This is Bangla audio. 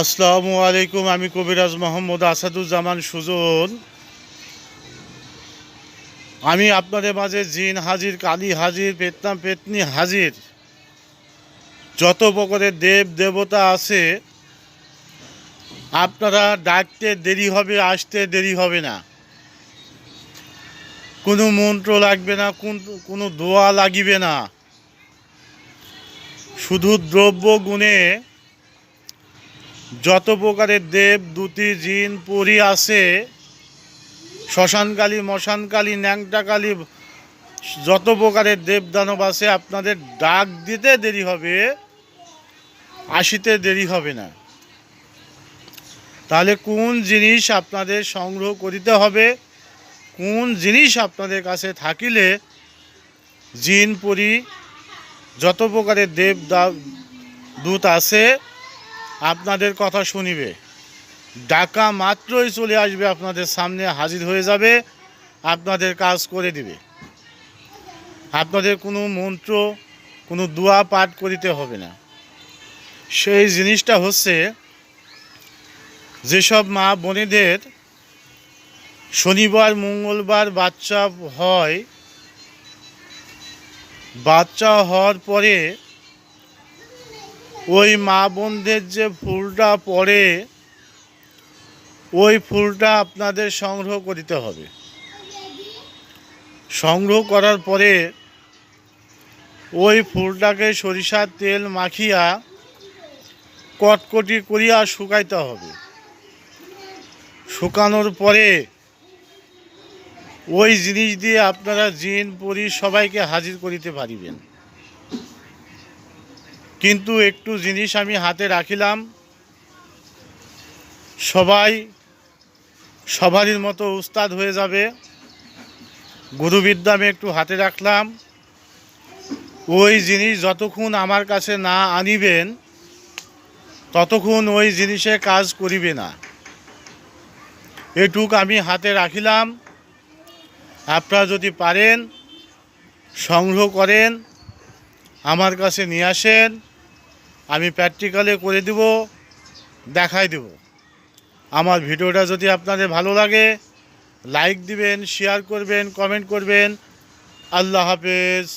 আসসালামু আলাইকুম। আমি কবিরাজ মোহাম্মদ আসাদুজ্জামান সুজন। আমি আপনাদের মাঝে জিন হাজির, কালী হাজির, পেতনা পেতনি হাজির, যত প্রকারের দেব দেবতা আছে আপনারা ডাকতে দেরি হবে, আসতে দেরি হবে না। কোনো মন্ত্র লাগবে না, কোনো দোয়া লাগিবে না। শুধু দ্রব্য গুণে যত প্রকারের দেব দূতি জিন পরি আছে, শ্মশানকালী, মশানকালী, ন্যাংটাকালী, যত প্রকারের দেব দানব আছে আপনাদের ডাক দিতে দেরি হবে, আসিতে দেরি হবে না। তাহলে কোন জিনিস আপনাদের সংগ্রহ করিতে হবে, কোন জিনিস আপনাদের কাছে থাকিলে জিন পরি যত প্রকারের দেব দূত আছে আপনাদের কথা শুনিবে, ডাকা মাত্রই চলে আসবে, আপনাদের সামনে হাজির হয়ে যাবে, আপনাদের কাজ করে দিবে। আপনাদের কোনো মন্ত্র, কোনো দোয়া পাঠ করিতে হবে না। সেই জিনিসটা হচ্ছে, যেসব মা বোনেদের শনিবার মঙ্গলবার বাচ্চা হয়, বাচ্চা হওয়ার পরে ওই মা বোনদের যে ফুলটা পড়ে, ওই ফুলটা আপনাদের সংগ্রহ করিতে হবে। সংগ্রহ করার পরে ওই ফুলটাকে সরিষার তেল মাখিয়া কটকটি করিয়া শুকাইতে হবে। শুকানোর পরে ওই জিনিস দিয়ে আপনারা জিন পরি সবাইকে হাজির করিতে পারিবেন। কিন্তু একটু জিনিস আমি হাতে রাখিলাম, সবাই সবারই মতো উস্তাদ হয়ে যাবে। গুরুবিদ্যা আমি একটু হাতে রাখলাম, ওই জিনিস যতক্ষণ আমার কাছে না আনিবেন ততক্ষণ ওই জিনিসে কাজ করিবে না। এটুক আমি হাতে রাখিলাম। আপনারা যদি পারেন সংগ্রহ করেন, আমার কাছে নিয়ে আসেন, আমি প্র্যাকটিক্যালে করে দেব, দেখাই দেব। আমার ভিডিওটা যদি আপনাদের ভালো লাগে লাইক দিবেন, শেয়ার করবেন, কমেন্ট করবেন। আল্লাহ হাফেজ।